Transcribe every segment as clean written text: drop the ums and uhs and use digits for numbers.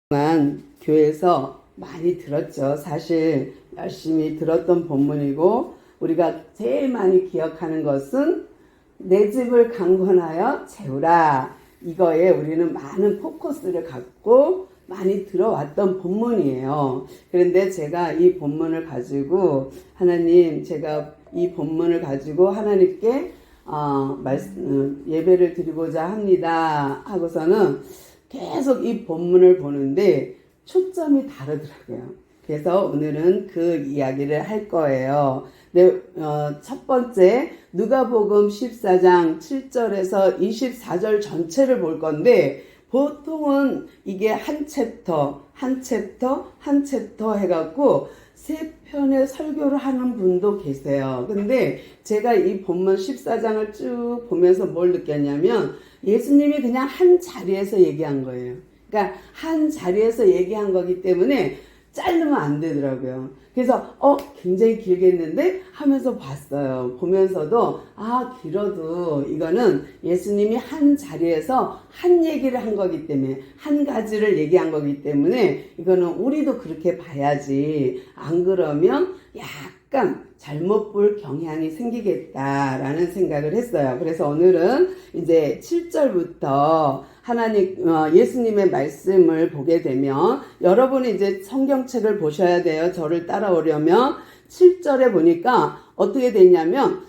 동안 교회에서 많이 들었죠. 사실 열심히 들었던 본문이고 우리가 제일 많이 기억하는 것은 내 집을 강건하여 채우라. 이거에 우리는 많은 포커스를 갖고 많이 들어왔던 본문이에요. 그런데 제가 이 본문을 가지고 제가 이 본문을 가지고 하나님께 예배를 드리고자 합니다 하고서는 계속 이 본문을 보는데 초점이 다르더라고요. 그래서 오늘은 그 이야기를 할 거예요. 첫 번째 누가복음 14장 7절에서 24절 전체를 볼 건데 보통은 이게 한 챕터 해갖고 세 편의 설교를 하는 분도 계세요. 근데 제가 이 본문 14장을 쭉 보면서 뭘 느꼈냐면 예수님이 그냥 한 자리에서 얘기한 거예요. 그러니까 한 자리에서 얘기한 거기 때문에 자르면 안 되더라고요. 그래서 굉장히 길겠는데 하면서 봤어요. 보면서도 길어도 이거는 예수님이 한 자리에서 한 얘기를 한 거기 때문에 한 가지를 얘기한 거기 때문에 이거는 우리도 그렇게 봐야지 안 그러면 약간 잘못 볼 경향이 생기겠다라는 생각을 했어요. 그래서 오늘은 이제 7절부터 예수님의 말씀을 보게 되면 여러분이 이제 성경책을 보셔야 돼요. 저를 따라오려면 7절에 보니까 어떻게 되냐면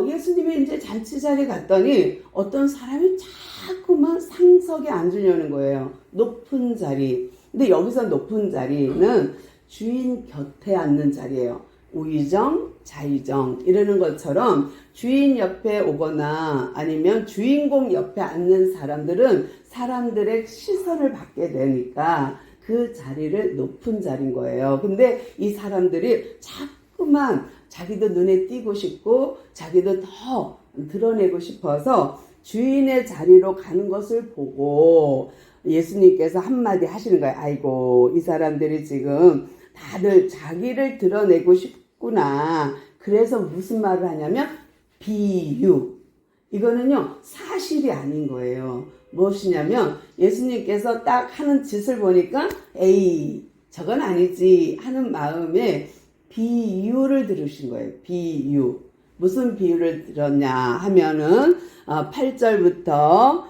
예수님이 이제 잔치 자리에 갔더니 어떤 사람이 자꾸만 상석에 앉으려는 거예요. 높은 자리. 근데 여기서 높은 자리는 주인 곁에 앉는 자리예요. 우의정, 좌의정 이러는 것처럼 주인 옆에 오거나 아니면 주인공 옆에 앉는 사람들은 사람들의 시선을 받게 되니까 그 자리를 높은 자리인 거예요. 근데 이 사람들이 자꾸만 자기도 눈에 띄고 싶고 자기도 더 드러내고 싶어서 주인의 자리로 가는 것을 보고 예수님께서 한마디 하시는 거예요. 아이고, 이 사람들이 지금 다들 자기를 드러내고 싶구나. 그래서 무슨 말을 하냐면 비유. 이거는요 사실이 아닌 거예요. 무엇이냐면 예수님께서 딱 하는 짓을 보니까 에이 저건 아니지 하는 마음에 비유를 들으신 거예요. 비유. 무슨 비유를 들었냐 하면은 8절부터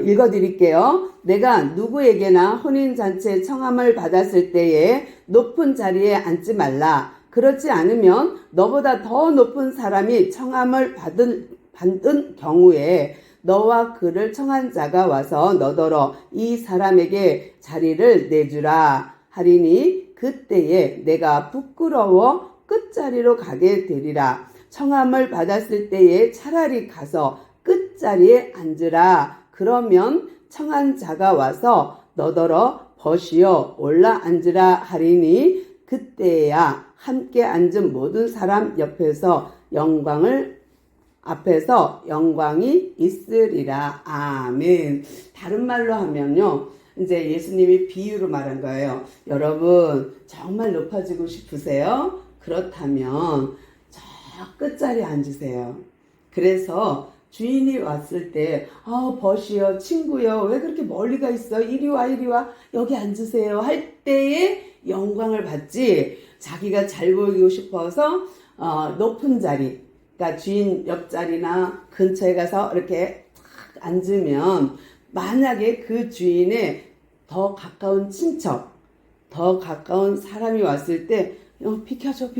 읽어드릴게요. 내가 누구에게나 혼인잔치에 청함을 받았을 때에 높은 자리에 앉지 말라. 그렇지 않으면 너보다 더 높은 사람이 청함을 받은 경우에 너와 그를 청한 자가 와서 너더러 이 사람에게 자리를 내주라 하리니 그때에 내가 부끄러워 끝자리로 가게 되리라. 청함을 받았을 때에 차라리 가서 끝자리에 앉으라. 그러면 청한 자가 와서 너더러 벗이어 올라 앉으라 하리니 그때야 함께 앉은 모든 사람 앞에서 영광이 있으리라. 아멘. 다른 말로 하면요. 이제 예수님이 비유로 말한 거예요. 여러분 정말 높아지고 싶으세요? 그렇다면 저 끝자리에 앉으세요. 그래서 주인이 왔을 때 벗이요 친구요 왜 그렇게 멀리 가 있어? 이리 와 여기 앉으세요 할 때에 영광을 받지 자기가 잘 보이고 싶어서 높은 자리 그러니까 주인 옆자리나 근처에 가서 이렇게 탁 앉으면 만약에 그 주인의 더 가까운 친척 더 가까운 사람이 왔을 때 비켜줘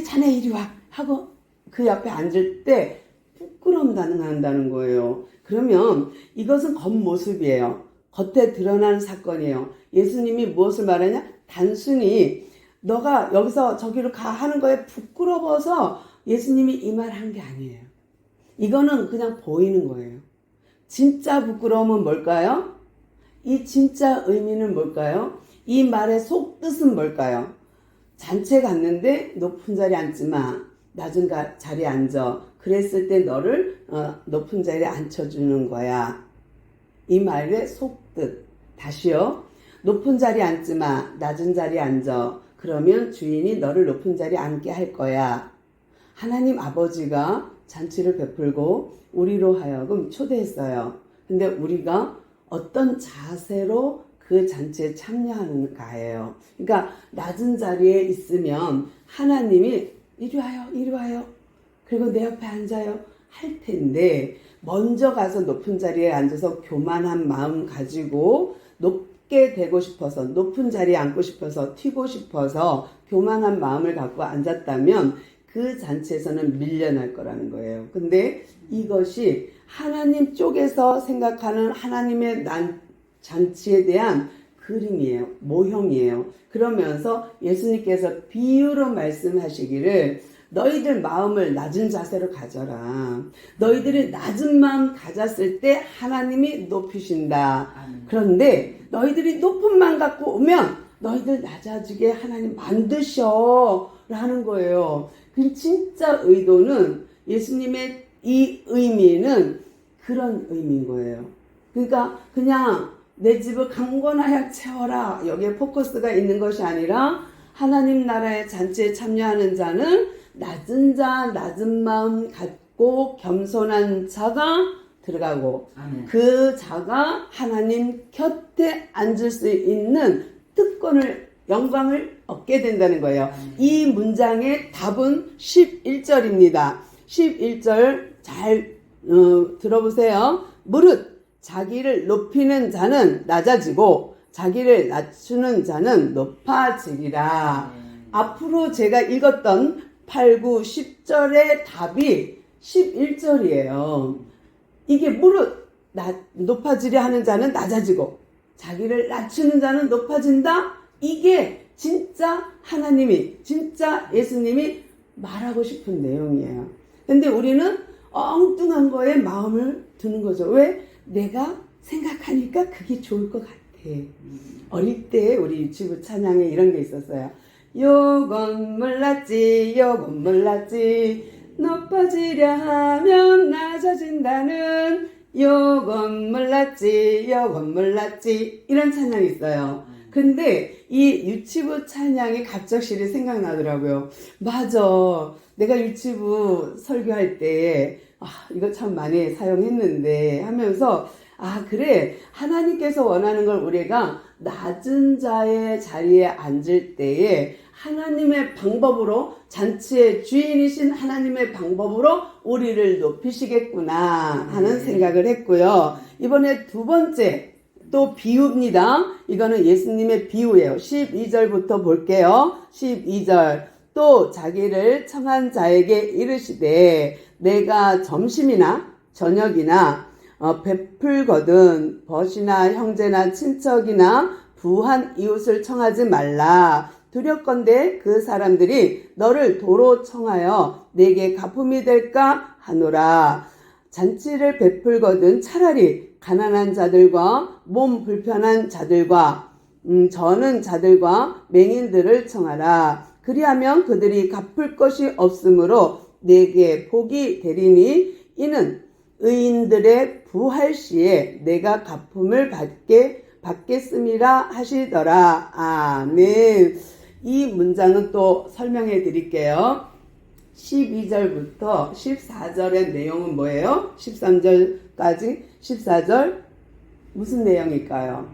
자네 이리 와 하고 그 옆에 앉을 때 부끄러움 당한다는 거예요. 그러면 이것은 겉모습이에요. 겉에 드러나는 사건이에요. 예수님이 무엇을 말하냐? 단순히 너가 여기서 저기로 가 하는 거에 부끄러워서 예수님이 이 말 한 게 아니에요. 이거는 그냥 보이는 거예요. 진짜 부끄러움은 뭘까요? 이 진짜 의미는 뭘까요? 이 말의 속뜻은 뭘까요? 잔치에 갔는데 높은 자리에 앉지 마. 낮은 자리에 앉아. 그랬을 때 너를 높은 자리에 앉혀주는 거야. 이 말의 속뜻. 다시요. 높은 자리에 앉지 마. 낮은 자리에 앉아. 그러면 주인이 너를 높은 자리에 앉게 할 거야. 하나님 아버지가 잔치를 베풀고 우리로 하여금 초대했어요. 근데 우리가 어떤 자세로 그 잔치에 참여하는가예요. 그러니까 낮은 자리에 있으면 하나님이 이리 와요, 이리 와요. 그리고 내 옆에 앉아요. 할 텐데 먼저 가서 높은 자리에 앉아서 교만한 마음 가지고 높게 되고 싶어서 높은 자리에 앉고 싶어서 튀고 싶어서 교만한 마음을 갖고 앉았다면 그 잔치에서는 밀려날 거라는 거예요. 근데 이것이 하나님 쪽에서 생각하는 하나님의 잔치에 대한 그림이에요. 모형이에요. 그러면서 예수님께서 비유로 말씀하시기를 너희들 마음을 낮은 자세로 가져라. 너희들이 낮은 마음 가졌을 때 하나님이 높이신다. 그런데 너희들이 높은 마음 갖고 오면 너희들 낮아지게 하나님 만드셔 라는 거예요. 그 진짜 의도는 예수님의 이 의미는 그런 의미인 거예요. 그러니까 그냥 내 집을 강건하게 채워라. 여기에 포커스가 있는 것이 아니라 하나님 나라의 잔치에 참여하는 자는 낮은 자, 낮은 마음 갖고 겸손한 자가 들어가고 아멘. 그 자가 하나님 곁에 앉을 수 있는 특권을 영광을 얻게 된다는 거예요. 이 문장의 답은 11절입니다. 11절 잘 들어보세요. 무릇 자기를 높이는 자는 낮아지고 자기를 낮추는 자는 높아지리라. 앞으로 제가 읽었던 8, 9, 10절의 답이 11절이에요. 이게 무릇 높아지려 하는 자는 낮아지고 자기를 낮추는 자는 높아진다. 이게 진짜 하나님이 진짜 예수님이 말하고 싶은 내용이에요. 근데 우리는 엉뚱한 거에 마음을 두는 거죠. 왜? 내가 생각하니까 그게 좋을 것 같아. 어릴 때 우리 유치부 찬양에 이런 게 있었어요. 요건 몰랐지 요건 몰랐지 높아지려 하면 낮아진다는 요건 몰랐지 요건 몰랐지 이런 찬양이 있어요. 근데 이 유치부 찬양이 갑작스레 생각나더라고요. 맞아. 내가 유치부 설교할 때 이거 참 많이 사용했는데 하면서 그래. 하나님께서 원하는 걸 우리가 낮은 자의 자리에 앉을 때에 하나님의 방법으로 잔치의 주인이신 하나님의 방법으로 우리를 높이시겠구나 하는 생각을 했고요. 이번에 두 번째 또 비유입니다. 이거는 예수님의 비유예요. 12절부터 볼게요. 12절 또 자기를 청한 자에게 이르시되 내가 점심이나 저녁이나 베풀거든 벗이나 형제나 친척이나 부한 이웃을 청하지 말라. 두렵건대 그 사람들이 너를 도로 청하여 내게 가품이 될까 하노라. 잔치를 베풀거든 차라리 가난한 자들과 몸 불편한 자들과 저는 자들과 맹인들을 청하라. 그리하면 그들이 갚을 것이 없으므로 내게 복이 되리니 이는 의인들의 부할 시에 내가 갚음을 받겠음이라 하시더라. 아멘. 이 문장은 또 설명해 드릴게요. 12절부터 14절의 내용은 뭐예요? 13절까지 14절 무슨 내용일까요?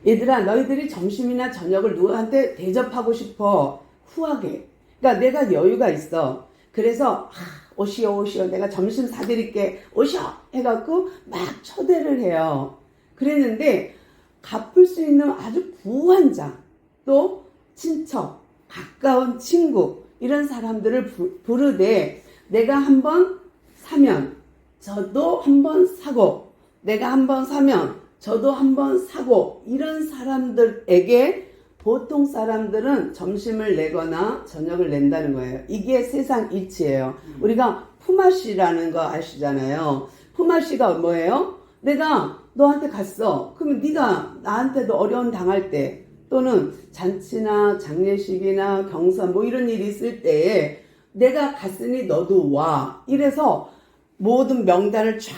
얘들아 너희들이 점심이나 저녁을 누구한테 대접하고 싶어. 후하게. 그러니까 내가 여유가 있어. 그래서 오시오 내가 점심 사드릴게 오시오 해갖고 막 초대를 해요. 그랬는데 갚을 수 있는 아주 부한 자, 또 친척, 가까운 친구 이런 사람들을 부르되 내가 한번 사면 저도 한번 사고 내가 한번 사면 저도 한번 사고 이런 사람들에게 보통 사람들은 점심을 내거나 저녁을 낸다는 거예요. 이게 세상 이치예요. 우리가 품앗이라는 거 아시잖아요. 품앗이가 뭐예요? 내가 너한테 갔어. 그러면 네가 나한테도 어려운 당할 때 또는 잔치나 장례식이나 경사 뭐 이런 일이 있을 때에 내가 갔으니 너도 와. 이래서 모든 명단을 쫙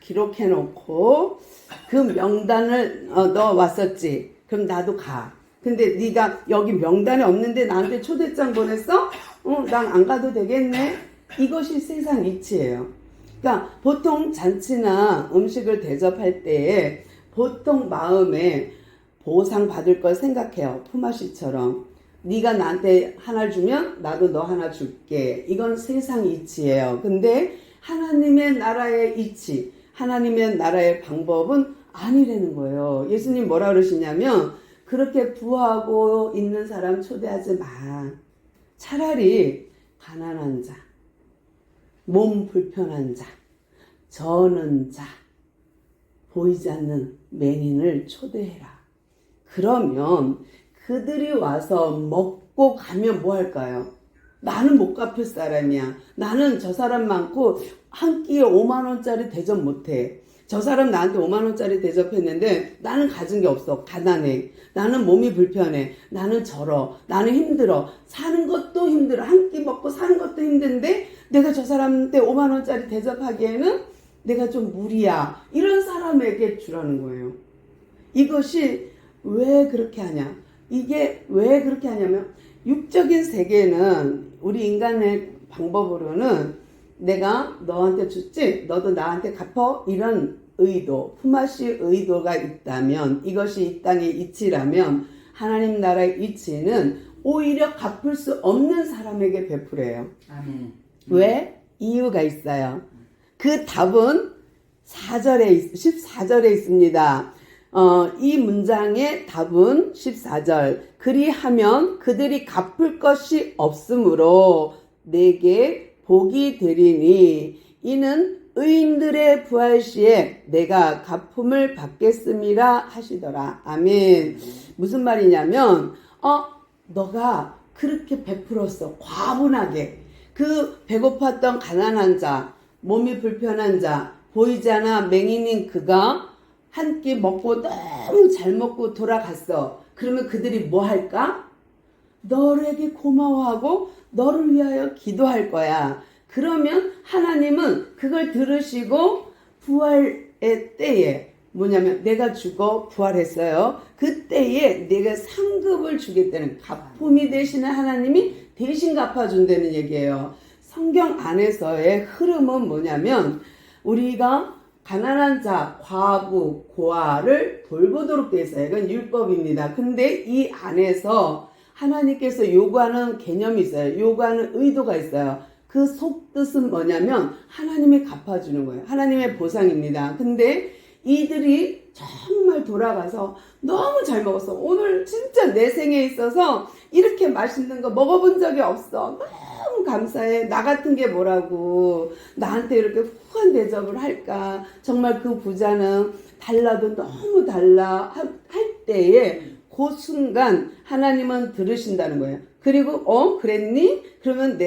기록해 놓고 그 명단을 너 왔었지. 그럼 나도 가. 근데 네가 여기 명단에 없는데 나한테 초대장 보냈어? 난 안 가도 되겠네. 이것이 세상 이치예요. 그러니까 보통 잔치나 음식을 대접할 때에 보통 마음에 보상 받을 걸 생각해요. 품앗이처럼. 네가 나한테 하나 주면 나도 너 하나 줄게. 이건 세상 이치예요. 근데 하나님의 나라의 이치, 하나님의 나라의 방법은 아니라는 거예요. 예수님 뭐라 그러시냐면 그렇게 부하고 있는 사람 초대하지 마. 차라리 가난한 자, 몸 불편한 자, 저는 자, 보이지 않는 맹인을 초대해라. 그러면 그들이 와서 먹고 가면 뭐 할까요? 나는 못 갚을 사람이야. 나는 저 사람 많고 한 끼에 5만 원짜리 대접 못해. 저 사람 나한테 5만 원짜리 대접했는데 나는 가진 게 없어. 가난해. 나는 몸이 불편해. 나는 절어. 나는 힘들어. 사는 것도 힘들어. 한 끼 먹고 사는 것도 힘든데 내가 저 사람한테 5만 원짜리 대접하기에는 내가 좀 무리야. 이런 사람에게 주라는 거예요. 이것이 왜 그렇게 하냐? 이게 왜 그렇게 하냐면 육적인 세계는 우리 인간의 방법으로는 내가 너한테 줬지? 너도 나한테 갚어? 이런 의도, 품앗이 의도가 있다면 이것이 이 땅의 이치라면 하나님 나라의 이치는 오히려 갚을 수 없는 사람에게 베풀어요. 아멘. 왜? 이유가 있어요. 그 답은 14절에 있습니다. 이 문장의 답은 14절. 그리하면 그들이 갚을 것이 없으므로 내게 복이 되리니 이는 의인들의 부활 시에 내가 갚음을 받겠음이라 하시더라. 아멘. 무슨 말이냐면 너가 그렇게 베풀었어. 과분하게. 그 배고팠던 가난한 자, 몸이 불편한 자, 보이지 않아 맹인인 그가 한 끼 먹고 너무 잘 먹고 돌아갔어. 그러면 그들이 뭐 할까? 너에게 고마워하고 너를 위하여 기도할 거야. 그러면 하나님은 그걸 들으시고 부활의 때에 뭐냐면 내가 죽어 부활했어요. 그때에 내가 상급을 주겠다는 갚음이 되시는 하나님이 대신 갚아준다는 얘기예요. 성경 안에서의 흐름은 뭐냐면 우리가 가난한 자, 과부, 고아를 돌보도록 되어 있어요. 이건 율법입니다. 근데 이 안에서 하나님께서 요구하는 개념이 있어요. 요구하는 의도가 있어요. 그 속뜻은 뭐냐면 하나님이 갚아주는 거예요. 하나님의 보상입니다. 근데 이들이 정말 돌아가서 너무 잘 먹었어. 오늘 진짜 내 생에 있어서 이렇게 맛있는 거 먹어본 적이 없어. 너무 감사해. 나 같은 게 뭐라고 나한테 이렇게 후한 대접을 할까. 정말 그 부자는 달라도 너무 달라 할 때에 그 순간 하나님은 들으신다는 거예요. 그리고 그랬니? 그러면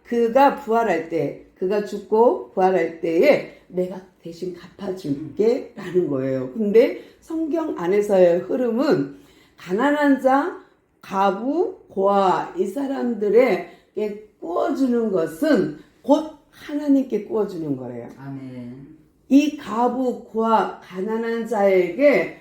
그가 부활할 때, 그가 죽고 부활할 때에 내가 대신 갚아줄게 라는 거예요. 근데 성경 안에서의 흐름은 가난한 자, 가부, 고아 이 사람들에게 꾸어주는 것은 곧 하나님께 꾸어주는 거래요. 아멘. 이 가부, 고아, 가난한 자에게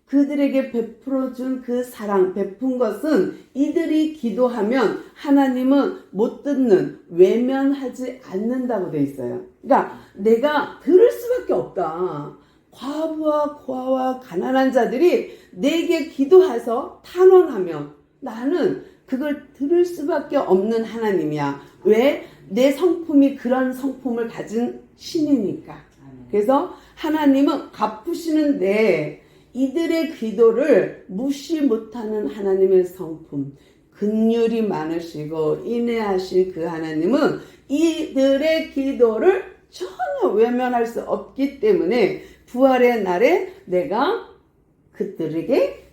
그들에게 베풀어준 그 사랑, 베푼 것은 이들이 기도하면 하나님은 못 듣는, 외면하지 않는다고 돼 있어요. 그러니까 내가 들을 수밖에 없다. 과부와 고아와 가난한 자들이 내게 기도해서 탄원하면 나는 그걸 들을 수밖에 없는 하나님이야. 왜? 내 성품이 그런 성품을 가진 신이니까. 그래서 하나님은 갚으시는데 이들의 기도를 무시 못하는 하나님의 성품, 긍휼이 많으시고 인내하신 그 하나님은 이들의 기도를 전혀 외면할 수 없기 때문에 부활의 날에 내가 그들에게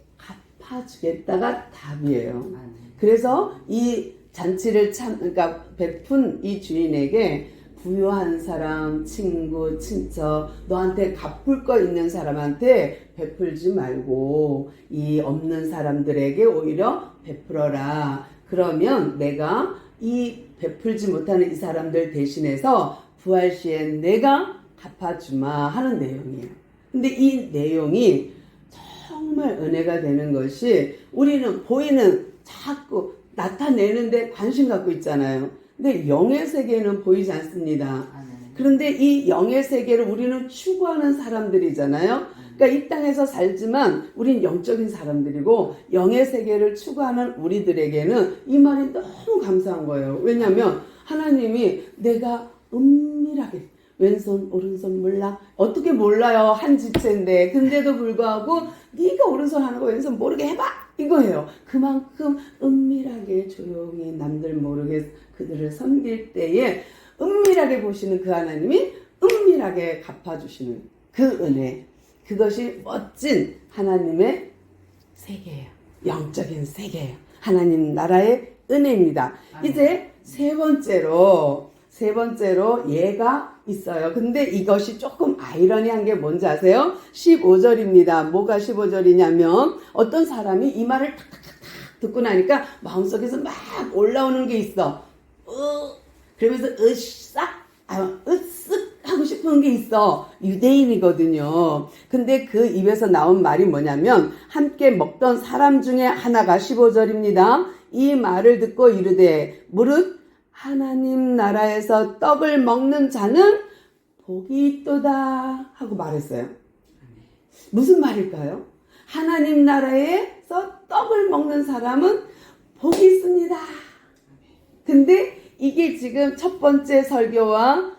갚아주겠다가 답이에요. 그래서 이 잔치를 그러니까 베푼 이 주인에게 부유한 사람, 친구, 친척, 너한테 갚을 거 있는 사람한테 베풀지 말고 이 없는 사람들에게 오히려 베풀어라. 그러면 내가 이 베풀지 못하는 이 사람들 대신해서 부활 시에 내가 갚아주마 하는 내용이에요. 근데 이 내용이 정말 은혜가 되는 것이 우리는 보이는 자꾸 나타내는데 관심 갖고 있잖아요. 근데 영의 세계는 보이지 않습니다. 그런데 이 영의 세계를 우리는 추구하는 사람들이잖아요. 그러니까 이 땅에서 살지만 우린 영적인 사람들이고 영의 세계를 추구하는 우리들에게는 이 말이 너무 감사한 거예요. 왜냐하면 하나님이 내가 은밀하게 왼손 오른손 몰라? 어떻게 몰라요? 한 지체인데. 근데도 불구하고 네가 오른손 하는 거 왼손 모르게 해봐! 이거예요. 그만큼 은밀하게 조용히 남들 모르게 그들을 섬길 때에 은밀하게 보시는 그 하나님이 은밀하게 갚아주시는 그 은혜. 그것이 멋진 하나님의 세계예요. 영적인 세계예요. 하나님 나라의 은혜입니다. 이제 세 번째로 예가 있어요. 근데 이것이 조금 아이러니한 게 뭔지 아세요? 15절입니다. 뭐가 15절이냐면 어떤 사람이 이 말을 탁탁탁탁 듣고 나니까 마음속에서 막 올라오는 게 있어. 그러면서 으쓱 하고 싶은 게 있어. 유대인이거든요. 근데 그 입에서 나온 말이 뭐냐면 함께 먹던 사람 중에 하나가 15절입니다. 이 말을 듣고 이르되 무릇 하나님 나라에서 떡을 먹는 자는 복이 있도다 하고 말했어요. 무슨 말일까요? 하나님 나라에서 떡을 먹는 사람은 복이 있습니다. 근데 이게 지금 첫 번째 설교와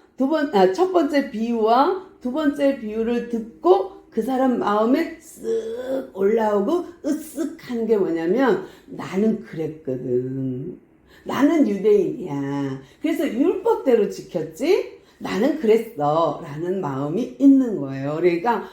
첫 번째 비유와 두 번째 비유를 듣고 그 사람 마음에 쓱 올라오고 으쓱 하는 게 뭐냐면 나는 그랬거든. 나는 유대인이야. 그래서 율법대로 지켰지? 나는 그랬어. 라는 마음이 있는 거예요. 그러니까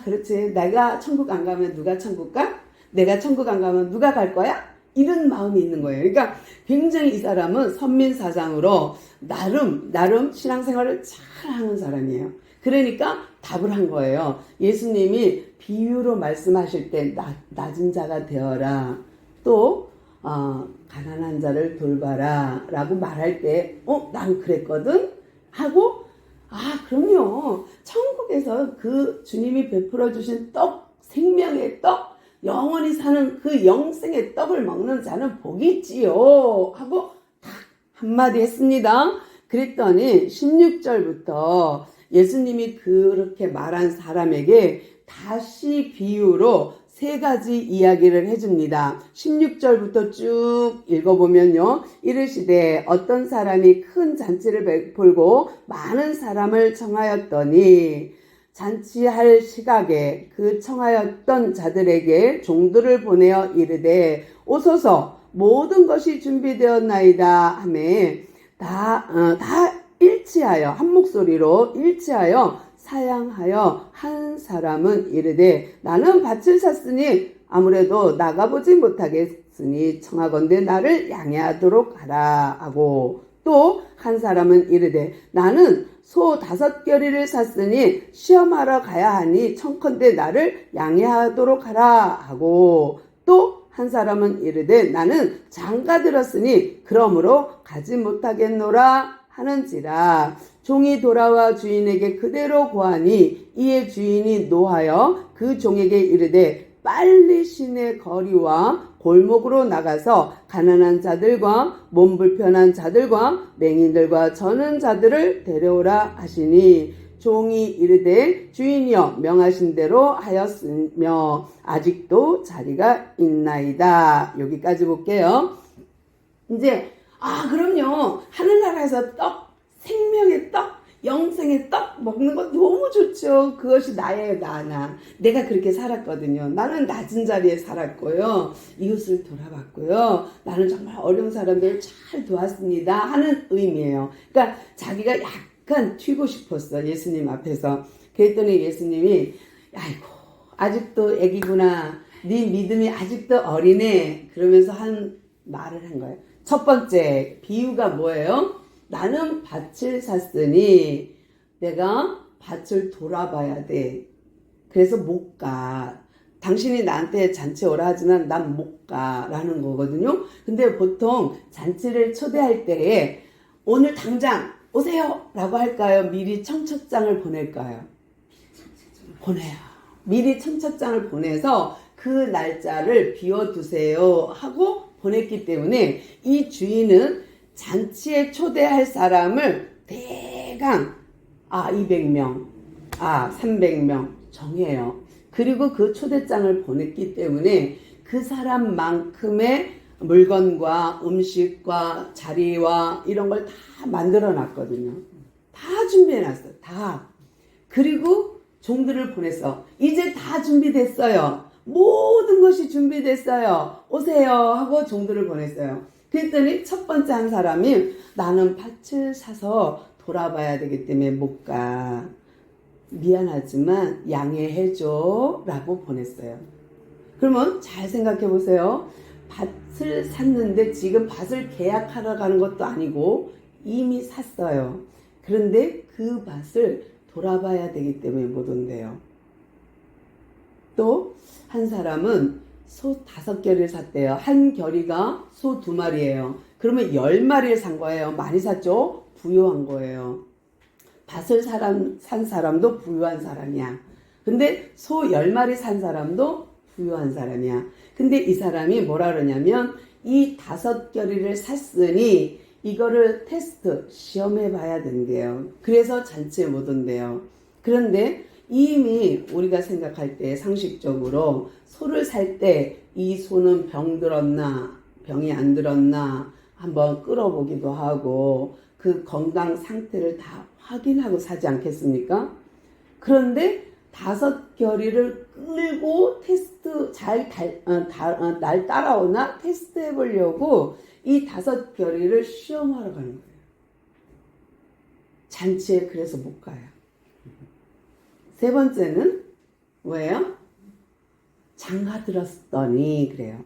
그렇지. 내가 천국 안 가면 누가 천국 가? 내가 천국 안 가면 누가 갈 거야? 이런 마음이 있는 거예요. 그러니까 굉장히 이 사람은 선민사장으로 나름 신앙생활을 잘 하는 사람이에요. 그러니까 답을 한 거예요. 예수님이 비유로 말씀하실 때 낮은 자가 되어라. 또 가난한 자를 돌봐라 라고 말할 때 난 그랬거든 하고 그럼요. 천국에서 그 주님이 베풀어 주신 떡, 생명의 떡, 영원히 사는 그 영생의 떡을 먹는 자는 복이 있지요 하고 딱 한마디 했습니다. 그랬더니 16절부터 예수님이 그렇게 말한 사람에게 다시 비유로 세 가지 이야기를 해줍니다. 16절부터 쭉 읽어보면요. 이르시되 어떤 사람이 큰 잔치를 베풀고 많은 사람을 청하였더니 잔치할 시각에 그 청하였던 자들에게 종들을 보내어 이르되 오소서 모든 것이 준비되었나이다 하매 다 일치하여 한 목소리로 일치하여 사양하여 한 사람은 이르되 나는 밭을 샀으니 아무래도 나가보지 못하겠으니 청하건대 나를 양해하도록 하라 하고 또 한 사람은 이르되 나는 소 5겨리를 샀으니 시험하러 가야 하니 청컨대 나를 양해하도록 하라 하고 또 한 사람은 이르되 나는 장가 들었으니 그러므로 가지 못하겠노라 하는지라. 종이 돌아와 주인에게 그대로 고하니 이에 주인이 노하여 그 종에게 이르되 빨리 시내 거리와 골목으로 나가서 가난한 자들과 몸 불편한 자들과 맹인들과 저는 자들을 데려오라 하시니 종이 이르되 주인이여 명하신 대로 하였으며 아직도 자리가 있나이다. 여기까지 볼게요. 이제 그럼요. 하늘나라에서 떡, 생명의 떡, 영생의 떡 먹는 거 너무 좋죠. 그것이 나예요. 내가 그렇게 살았거든요. 나는 낮은 자리에 살았고요. 이웃을 돌아봤고요. 나는 정말 어려운 사람들을 잘 도왔습니다 하는 의미예요. 그러니까 자기가 약간 튀고 싶었어. 예수님 앞에서. 그랬더니 예수님이 아이고 아직도 애기구나. 네 믿음이 아직도 어리네. 그러면서 한 말을 한 거예요. 첫 번째 비유가 뭐예요? 나는 밭을 샀으니 내가 밭을 돌아봐야 돼. 그래서 못 가. 당신이 나한테 잔치 오라 하지만 난 못 가라는 거거든요. 근데 보통 잔치를 초대할 때에 오늘 당장 오세요 라고 할까요? 미리 청첩장을 보낼까요? 보내요. 미리 청첩장을 보내서 그 날짜를 비워두세요 하고 보냈기 때문에 이 주인은 잔치에 초대할 사람을 대강 200명, 300명 정해요. 그리고 그 초대장을 보냈기 때문에 그 사람만큼의 물건과 음식과 자리와 이런 걸 다 만들어 놨거든요. 다 준비해 놨어요. 다. 그리고 종들을 보냈어. 이제 다 준비됐어요. 모든 것이 준비됐어요. 오세요 하고 종들을 보냈어요. 그랬더니 첫 번째 한 사람이 나는 밭을 사서 돌아봐야 되기 때문에 못 가. 미안하지만 양해해줘 라고 보냈어요. 그러면 잘 생각해 보세요. 밭을 샀는데 지금 밭을 계약하러 가는 것도 아니고 이미 샀어요. 그런데 그 밭을 돌아봐야 되기 때문에 못 온대요. 또 한 사람은 소 5결을 샀대요. 한 결이가 소 2마리예요. 그러면 10마리를 산 거예요. 많이 샀죠? 부유한 거예요. 밭을 산 사람도 부유한 사람이야. 근데 소 10마리 산 사람도 부유한 사람이야. 근데 이 사람이 뭐라 그러냐면 이 5결의를 샀으니 이거를 테스트, 시험해 봐야 된대요. 그래서 잔치에 못 온대요. 그런데 이미 우리가 생각할 때 상식적으로 소를 살 때 이 소는 병 들었나, 병이 안 들었나 한번 끌어보기도 하고 그 건강 상태를 다 확인하고 사지 않겠습니까? 그런데 5결의를 끌고 테스트 날 따라오나 테스트 해보려고 이 5결의를 시험하러 가는 거예요. 잔치에 그래서 못 가요. 세 번째는 뭐예요? 장가 들었더니 그래요.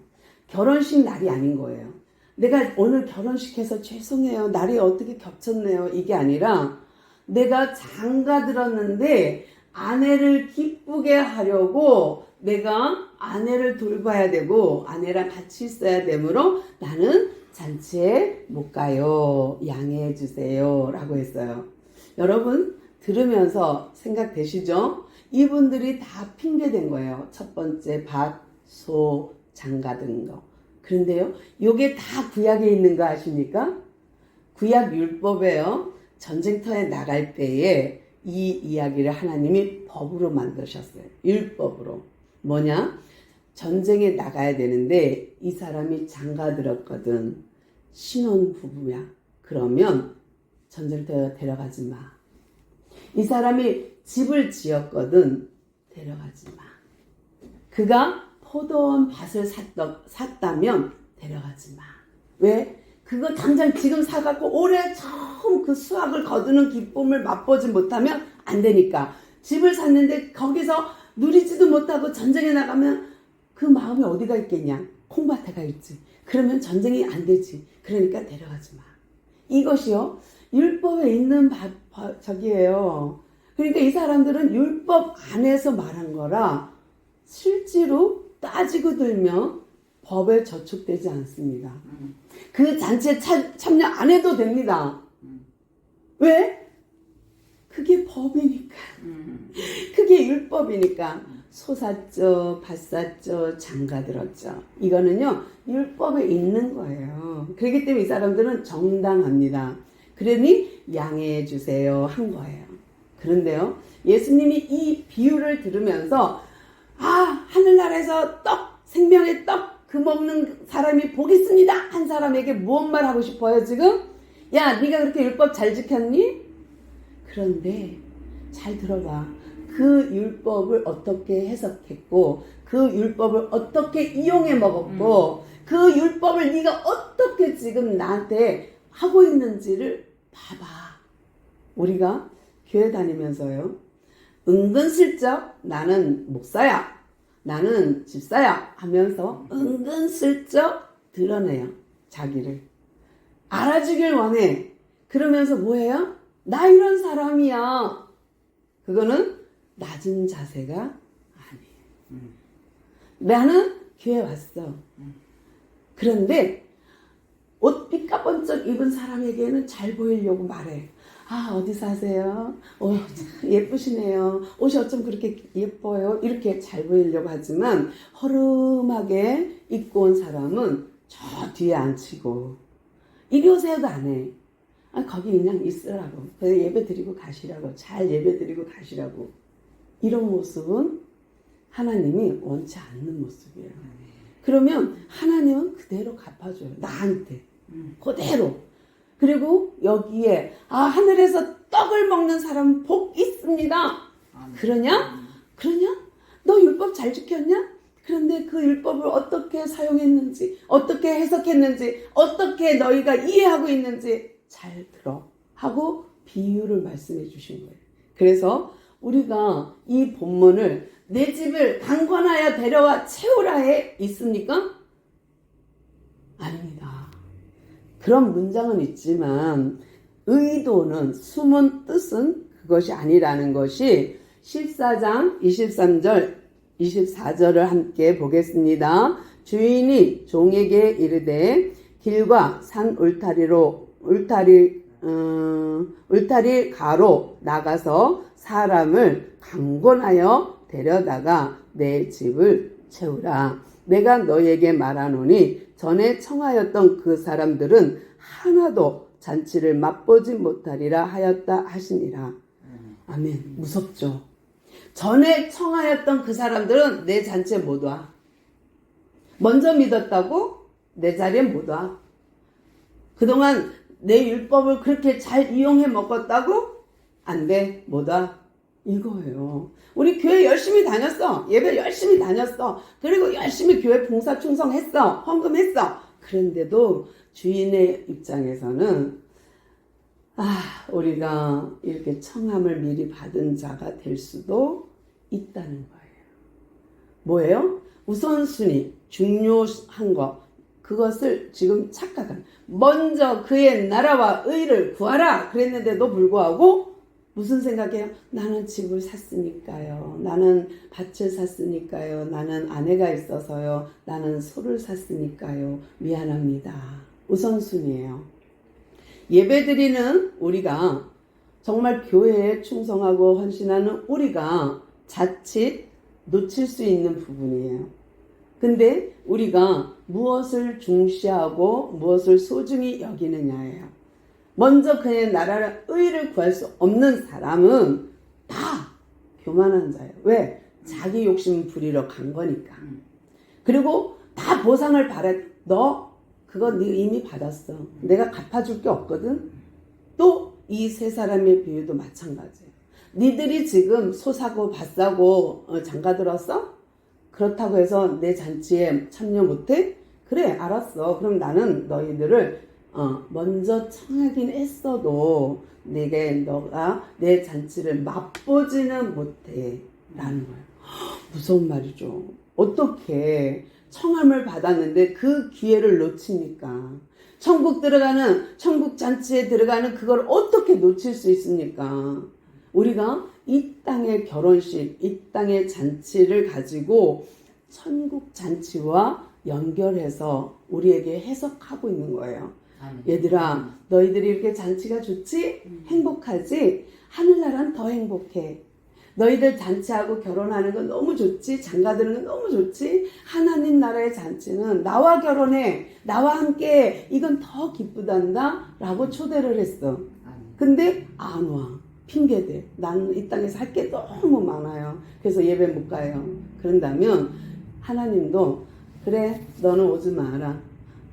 결혼식 날이 아닌 거예요. 내가 오늘 결혼식해서 죄송해요. 날이 어떻게 겹쳤네요. 이게 아니라 내가 장가 들었는데 아내를 기쁘게 하려고 내가 아내를 돌봐야 되고 아내랑 같이 있어야 되므로 나는 잔치에 못 가요. 양해해 주세요. 라고 했어요. 여러분 들으면서 생각되시죠? 이분들이 다 핑계댄 거예요. 첫 번째 밭, 소, 장가 든 거. 그런데요, 요게 다 구약에 있는 거 아십니까? 구약 율법에요. 전쟁터에 나갈 때에 이 이야기를 하나님이 법으로 만드셨어요. 율법으로. 뭐냐? 전쟁에 나가야 되는데 이 사람이 장가 들었거든. 신혼부부야. 그러면 전쟁터에 데려가지 마. 이 사람이 집을 지었거든. 데려가지 마. 그가 포도원 밭을 샀다면 데려가지 마. 왜? 그거 당장 지금 사갖고 올해 처음 그 수확을 거두는 기쁨을 맛보지 못하면 안 되니까. 집을 샀는데 거기서 누리지도 못하고 전쟁에 나가면 그 마음이 어디가 있겠냐? 콩밭에 가 있지. 그러면 전쟁이 안 되지. 그러니까 데려가지 마. 이것이요. 율법에 있는 저기예요. 그러니까 이 사람들은 율법 안에서 말한 거라 실제로 따지고 들면 법에 저촉되지 않습니다. 그 잔치에 참여 안 해도 됩니다. 왜? 그게 법이니까. 그게 율법이니까. 소 샀죠, 밭 샀죠, 장가 들었죠. 이거는요, 율법에 있는 거예요. 그렇기 때문에 이 사람들은 정당합니다. 그러니 양해해 주세요 한 거예요. 그런데요, 예수님이 이 비유를 들으면서 하늘나라에서 생명의 떡 그 먹는 사람이 복 있습니다 한 사람에게 무엇 말하고 싶어요 지금? 야, 네가 그렇게 율법 잘 지켰니? 그런데 잘 들어봐. 그 율법을 어떻게 해석했고 그 율법을 어떻게 이용해 먹었고 그 율법을 네가 어떻게 지금 나한테 하고 있는지를 봐봐. 우리가 교회 다니면서요, 은근슬쩍 나는 목사야, 나는 집사야 하면서 은근슬쩍 드러내요. 자기를 알아주길 원해. 그러면서 뭐예요? 나 이런 사람이야. 그거는 낮은 자세가 아니에요. 나는 교회 왔어. 그런데 옷 삐까번쩍 입은 사람에게는 잘 보이려고 말해. 어디 사세요? 예쁘시네요. 옷이 어쩜 그렇게 예뻐요? 이렇게 잘 보이려고 하지만 허름하게 입고 온 사람은 저 뒤에 앉히고 이리 오세요도 안 해. 거기 그냥 있으라고. 예배 드리고 가시라고. 잘 예배 드리고 가시라고. 이런 모습은 하나님이 원치 않는 모습이에요. 그러면 하나님은 그대로 갚아줘요. 나한테. 그대로. 그리고 여기에 하늘에서 떡을 먹는 사람은 복 있습니다. 그러냐? 너 율법 잘 지켰냐? 그런데 그 율법을 어떻게 사용했는지, 어떻게 해석했는지, 어떻게 너희가 이해하고 있는지 잘 들어 하고 비유를 말씀해 주신 거예요. 그래서 우리가 이 본문을 내 집을 강권하여 데려와 채우라에 있습니까? 아닙니다. 그런 문장은 있지만 의도는, 숨은 뜻은 그것이 아니라는 것이 14장 23절 24절을 함께 보겠습니다. 주인이 종에게 이르되 길과 산 울타리 가로 나가서 사람을 강권하여 데려다가 내 집을 채우라. 내가 너에게 말하노니 전에 청하였던 그 사람들은 하나도 잔치를 맛보지 못하리라 하였다 하시니라. 아멘. 무섭죠? 전에 청하였던 그 사람들은 내 잔치에 못 와. 먼저 믿었다고 내 자리에 못 와. 그동안 내 율법을 그렇게 잘 이용해 먹었다고? 안 돼. 못 와. 이거예요. 우리 교회 열심히 다녔어. 예배 열심히 다녔어. 그리고 열심히 교회 봉사 충성했어. 헌금했어. 그런데도 주인의 입장에서는 우리가 이렇게 청함을 미리 받은 자가 될 수도 있다는 거예요. 뭐예요? 우선순위, 중요한 거, 그것을 지금 착각한. 먼저 그의 나라와 의를 구하라 그랬는데도 불구하고 무슨 생각해요? 나는 집을 샀으니까요. 나는 밭을 샀으니까요. 나는 아내가 있어서요. 나는 소를 샀으니까요. 미안합니다. 우선순위예요. 예배드리는 우리가 정말 교회에 충성하고 헌신하는 우리가 자칫 놓칠 수 있는 부분이에요. 근데 우리가 무엇을 중시하고 무엇을 소중히 여기느냐예요. 먼저 그의 나라를 의를 구할 수 없는 사람은 다 교만한 자예요. 왜? 자기 욕심 부리러 간 거니까. 그리고 다 보상을 바래. 너 그거 네 이미 받았어. 내가 갚아줄 게 없거든. 또 이 세 사람의 비유도 마찬가지예요. 니들이 지금 소 사고 밭 사고 장가 들었어? 그렇다고 해서 내 잔치에 참여 못해? 그래, 알았어. 그럼 나는 너희들을 먼저 청하긴 했어도 너가 내 잔치를 맛보지는 못해 라는 거예요. 무서운 말이죠. 어떻게 청함을 받았는데 그 기회를 놓칩니까? 천국 잔치에 들어가는 그걸 어떻게 놓칠 수 있습니까? 우리가 이 땅의 결혼식, 이 땅의 잔치를 가지고 천국 잔치와 연결해서 우리에게 해석하고 있는 거예요. 얘들아, 너희들이 이렇게 잔치가 좋지? 행복하지? 하늘나라는 더 행복해. 너희들 잔치하고 결혼하는 건 너무 좋지? 장가드는 건 너무 좋지? 하나님 나라의 잔치는 나와 결혼해, 나와 함께, 이건 더 기쁘단다 라고 초대를 했어. 근데 안 와. 핑계대. 나는 이 땅에서 할 게 너무 많아요. 그래서 예배 못 가요. 그런다면 하나님도 그래, 너는 오지 마라.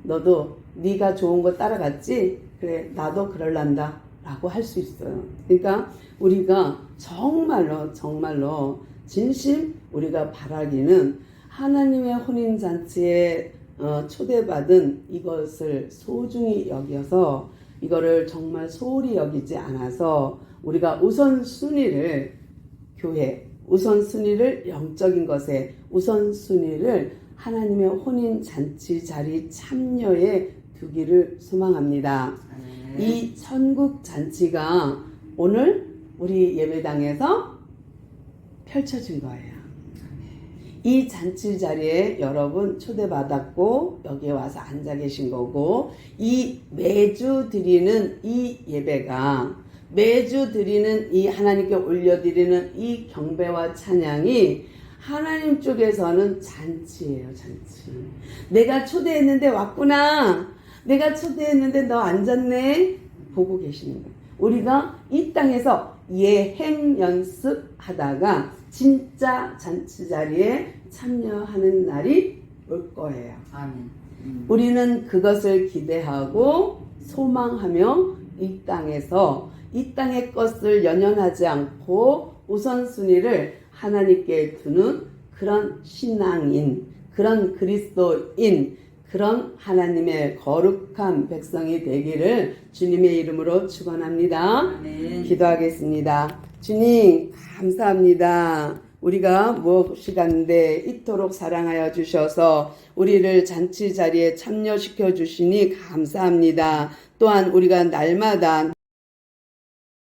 너도 네가 좋은 거 따라갔지? 그래, 나도 그럴란다 라고 할 수 있어요. 그러니까 우리가 정말로 진심 우리가 바라기는 하나님의 혼인잔치에 초대받은 이것을 소중히 여겨서 이거를 정말 소홀히 여기지 않아서 우리가 우선순위를 교회, 우선순위를 영적인 것에 우선순위를 하나님의 혼인잔치 자리 참여에 두기를 소망합니다. 이 천국 잔치가 오늘 우리 예배당에서 펼쳐진 거예요. 이 잔치 자리에 여러분 초대받았고 여기에 와서 앉아 계신 거고, 이 매주 드리는 이 예배가, 매주 드리는 이 하나님께 올려드리는 이 경배와 찬양이 하나님 쪽에서는 잔치예요. 잔치. 내가 초대했는데 왔구나. 내가 초대했는데 너 앉았네. 보고 계시는 거예요. 우리가 이 땅에서 예행 연습하다가 진짜 잔치 자리에 참여하는 날이 올 거예요. 아멘. 우리는 그것을 기대하고 소망하며 이 땅에서 이 땅의 것을 연연하지 않고 우선순위를 하나님께 두는 그런 신앙인, 그런 그리스도인, 그런 하나님의 거룩한 백성이 되기를 주님의 이름으로 축원합니다. 아멘. 기도하겠습니다. 주님 감사합니다. 우리가 무엇이간데 이토록 사랑하여 주셔서 우리를 잔치 자리에 참여시켜 주시니 감사합니다. 또한 우리가 날마다